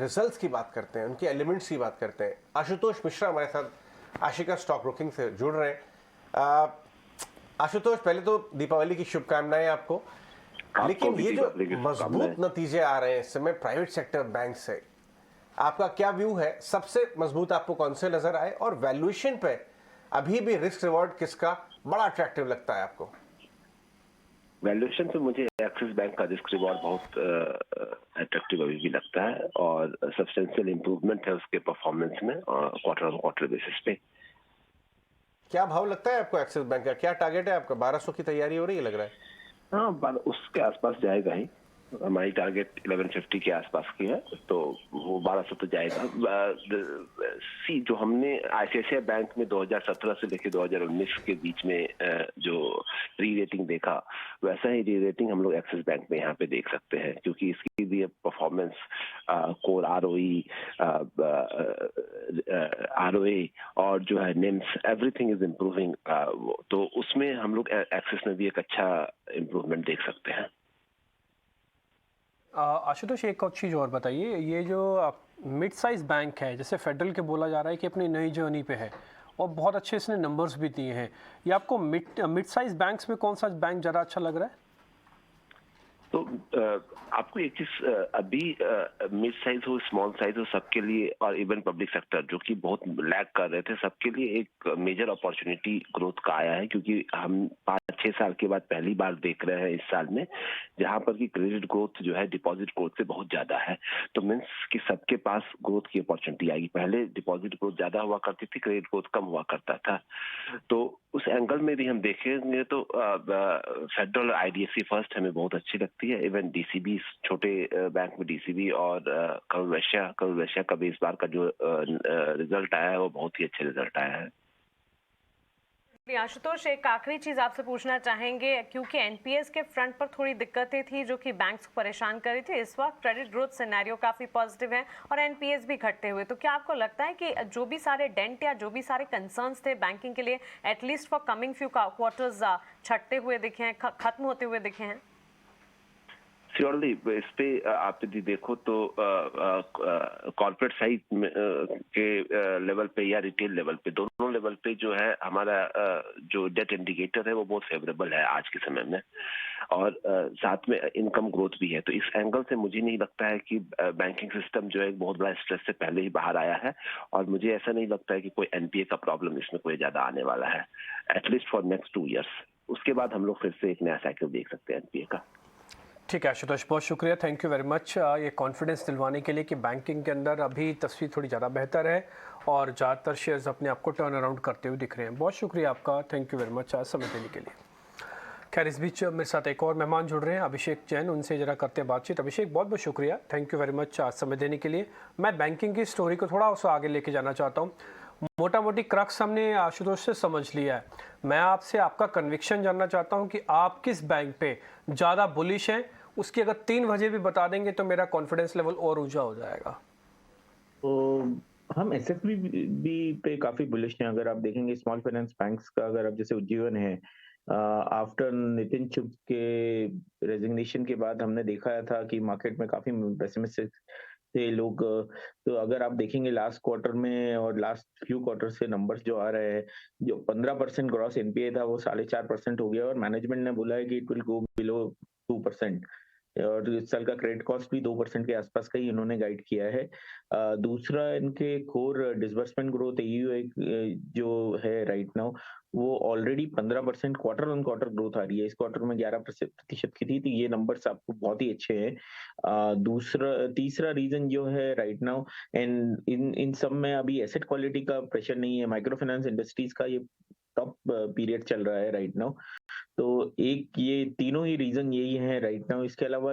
Results की बात करते हैं, उनके एलिमेंट्स की बात करते हैं। आशुतोष मिश्रा हमारे साथ आशिका स्टॉक ब्रोकिंग से जुड़ रहे हैं। आशुतोष, पहले तो दीपावली की शुभकामनाएं आपको। आपको लेकिन भी ये जो दीपावली की मजबूत शुभकामनाएं। नतीजे आ रहे हैं इस समय प्राइवेट सेक्टर बैंक से, आपका क्या व्यू है? सबसे मजबूत आपको कौन से नजर आए, और वैल्यूएशन पे अभी भी रिस्क रिवॉर्ड किसका बड़ा अट्रैक्टिव लगता है आपको? वैल्यूएशन से मुझे एक्सिस बैंक का रिस्क रिवॉर्ड बहुत अट्रैक्टिव अभी भी लगता है, और सब्सटेंशियल इम्प्रूवमेंट है उसके परफॉर्मेंस में क्वार्टर ऑन क्वार्टर बेसिस पे। क्या भाव लगता है आपको एक्सिस बैंक का? क्या टारगेट है आपका? 1200 की तैयारी हो रही है लग रहा है। हाँ, उसके आसपास जाएगा ही। हमारी टारगेट 1150 के आसपास की है, तो वो 1200 तो जाएगा। सी जो हमने आईसीआईसीआई बैंक में 2017 से लेकर 2019 के बीच में जो री रेटिंग देखा, वैसा ही री रेटिंग हम लोग एक्सिस बैंक में यहाँ पे देख सकते हैं, क्योंकि इसकी भी परफॉर्मेंस, कोर आरओई, आरओए और जो है निम्स, एवरीथिंग इज इम्प्रूविंग। तो उसमें हम लोग एक्सिस में भी एक अच्छा इम्प्रूवमेंट देख सकते हैं। आशुतोष, एक और चीज़ और बताइए, ये जो मिड साइज बैंक है, जैसे फेडरल के बोला जा रहा है कि अपनी नई जर्नी पे है और बहुत अच्छे इसने नंबर्स भी दिए हैं, ये आपको मिड साइज बैंक्स में कौन सा बैंक ज़्यादा अच्छा लग रहा है? तो आपको एक चीज, अभी मिड साइज हो स्मॉल साइज हो, सबके लिए, और इवन पब्लिक सेक्टर जो कि बहुत लैग कर रहे थे, सबके लिए एक मेजर अपॉर्चुनिटी ग्रोथ का आया है, क्योंकि हम 5-6 साल के बाद पहली बार देख रहे हैं इस साल में, जहां पर कि क्रेडिट ग्रोथ जो है डिपॉजिट ग्रोथ से बहुत ज्यादा है। तो मीन्स कि सबके पास ग्रोथ की अपॉर्चुनिटी आएगी। पहले डिपॉजिट ग्रोथ ज्यादा हुआ करती थी, क्रेडिट ग्रोथ कम हुआ करता था। तो उस एंगल में भी हम देखेंगे तो फेडरल आईडीएफसी फर्स्ट हमें बहुत अच्छी लगती है। इवन डीसीबी, छोटे बैंक में डीसीबी और करुर वैश्य का भी इस बार का जो रिजल्ट आया है वो बहुत ही अच्छे रिजल्ट आया है। आशुतोष, एक आखिरी चीज आपसे पूछना चाहेंगे, क्योंकि एनपीएस के फ्रंट पर थोड़ी दिक्कतें थी जो कि बैंक्स को परेशान कर रही थी। इस वक्त क्रेडिट ग्रोथ सिनेरियो काफी पॉजिटिव है और एनपीएस भी घटते हुए, तो क्या आपको लगता है कि जो भी सारे डेंट या जो भी सारे कंसर्न्स थे बैंकिंग के लिए, at least for coming few quarters छटते हुए दिखे हैं, खत्म होते हुए दिखे हैं? श्योरली, इस पे आप यदि देखो तो कॉर्पोरेट साइज के लेवल पे या रिटेल लेवल पे, दोनों लेवल पे जो है हमारा जो डेट इंडिकेटर है वो बहुत फेवरेबल है आज के समय में, और साथ में इनकम ग्रोथ भी है। तो इस एंगल से मुझे नहीं लगता है कि बैंकिंग सिस्टम जो है एक बहुत बड़ा स्ट्रेस से पहले ही बाहर आया है, और मुझे ऐसा नहीं लगता है कि कोई एनपीए का प्रॉब्लम इसमें कोई ज्यादा आने वाला है, एटलीस्ट फॉर नेक्स्ट 2 ईयर्स। उसके बाद हम लोग फिर से एक नया साइकिल देख सकते हैं एनपीए का। ठीक है आशुतोष, बहुत शुक्रिया, थैंक यू वेरी मच ये कॉन्फिडेंस दिलवाने के लिए कि बैंकिंग के अंदर अभी तस्वीर थोड़ी ज़्यादा बेहतर है और ज़्यादातर शेयर्स अपने आप को टर्न अराउंड करते हुए दिख रहे हैं। बहुत शुक्रिया आपका, थैंक यू वेरी मच आज समय देने के लिए। खैर, इस बीच मेरे साथ एक और मेहमान जुड़ रहे हैं, अभिषेक जैन, उनसे ज़रा करते हैं बातचीत। अभिषेक, बहुत बहुत शुक्रिया, थैंक यू वेरी मच आज समय देने के लिए। मैं बैंकिंग की स्टोरी को थोड़ा उससे आगे लेके जाना चाहता हूँ। मोटा मोटी क्रक्स हमने आशुतोष से समझ लिया है। मैं आपसे आपका कन्विक्शन जानना चाहता हूँ कि आप किस बैंक पे ज़्यादा बुलिश हैं। उसकी अगर 3 वजह भी बता देंगे तो मेरा कॉन्फिडेंस लेवल और ऊंचा हो जाएगा। तो हम एसएफबी पे काफी बुलिश हैं। अगर आप देखेंगे स्मॉल फाइनेंस बैंक्स का, अगर आप जैसे उज्जीवन है, आफ्टर नितिन चुग के रेजिग्नेशन के बाद हमने देखा था कि मार्केट में काफी पेसिमिस्टिक थे लोग। तो अगर आप देखेंगे लास्ट क्वार्टर में और लास्ट फ्यू क्वार्टर से नंबर्स जो आ रहे हैं, जो 15% ग्रॉस एनपीए था वो 4.5% हो गया, और मैनेजमेंट ने बोला है कि इट विल गो बिलो 2%, और इस साल का क्रेडिट कॉस्ट भी 2% के आसपास का ही इन्होंने गाइड किया है। दूसरा, इनके कोर डिसबर्समेंट ग्रोथ एयू जो है राइट नाउ, वो already 15% quarter on quarter growth आ रही है। इस क्वार्टर में 11% की थी, तो ये नंबर्स आपको बहुत ही अच्छे हैं। तीसरा रीजन जो है राइट नाउ, एंड इन इन सब में अभी एसेट क्वालिटी का प्रेशर नहीं है। माइक्रो फाइनेंस इंडस्ट्रीज का ये टॉप पीरियड चल रहा है राइट नाउ। तो एक ये तीनों ही रीजन यही है राइट नाउ। इसके अलावा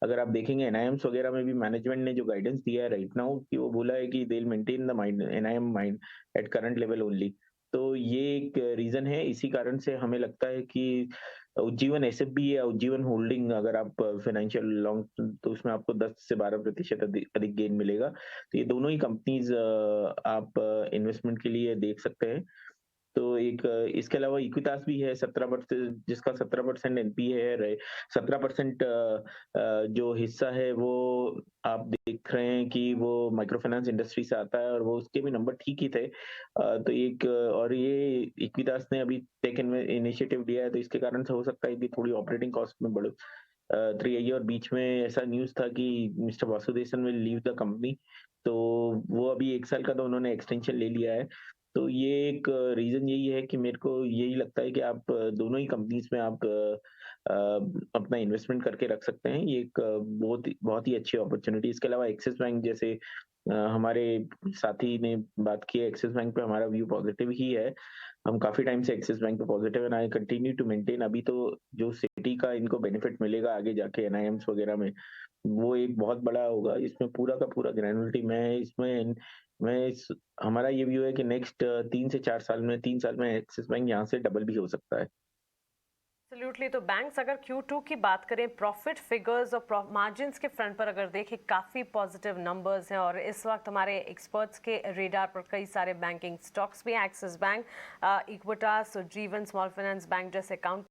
अगर आप देखेंगे एनआईएम्स वगैरह में भी मैनेजमेंट ने जो गाइडेंस दिया है राइट नाउ, कि वो बोला है कि they will maintain the mind NIM mind at current level only. तो ये एक रीजन है। इसी कारण से हमें लगता है कि उज्जीवन एसएफबी या उज्जीवन होल्डिंग, अगर आप फाइनेंशियल लॉन्ग, तो उसमें आपको 10 से 12% अधिक गेन मिलेगा। तो ये दोनों ही कंपनीज आप इन्वेस्टमेंट के लिए देख सकते हैं। तो एक इसके अलावा इक्विटास भी है 17%, जिसका 17% एनपीए है। 17% जो हिस्सा है वो आप देख रहे हैं कि वो माइक्रो फाइनेंस इंडस्ट्री से आता है और वो उसके भी नंबर ठीक ही थे। तो एक और ये इक्विटास ने अभी टेक इनिशिएटिव लिया है, तो इसके कारण से हो सकता है कि थोड़ी ऑपरेटिंग कॉस्ट में बढ़ रही है। और बीच में ऐसा न्यूज़ था कि mister Vasudevan will leave the company, तो वो अभी 1 साल का तो उन्होंने एक्सटेंशन ले लिया है। तो ये एक रीज़न यही है कि मेरे को यही लगता है कि आप दोनों ही कंपनीज़ में आप अपना इन्वेस्टमेंट करके रख सकते हैं। ये एक बहुत ही अच्छी अपॉर्च्युनिटी। इसके अलावा एक्सिस बैंक जैसे हमारे साथी ने बात की है, एक्सिस बैंक पे हमारा व्यू पॉजिटिव ही है। हम काफ़ी टाइम से एक्सिस बैंक पे positive and I continue to maintain. अभी तो जो सिटी का इनको बेनिफिट मिलेगा आगे जाके एनआईएम्स वगैरह में, वो एक बहुत बड़ा होगा। इसमें पूरा का पूरा ग्रैन्युलरिटी हमारा ये व्यू है कि नेक्स्ट 3 से 4 साल में 3 साल में एक्सिस बैंक यहाँ से डबल भी हो सकता है। एब्सोल्युटली। तो बैंक्स अगर Q2 की बात करें, प्रॉफिट फिगर्स और मार्जिन्स के फ्रंट पर अगर देखें, काफ़ी पॉजिटिव नंबर्स हैं और इस वक्त हमारे एक्सपर्ट्स के रेडार पर कई सारे बैंकिंग स्टॉक्स भी हैं। एक्सिस बैंक, इक्विटास, जीवन स्मॉल फाइनेंस बैंक जैसे अकाउंट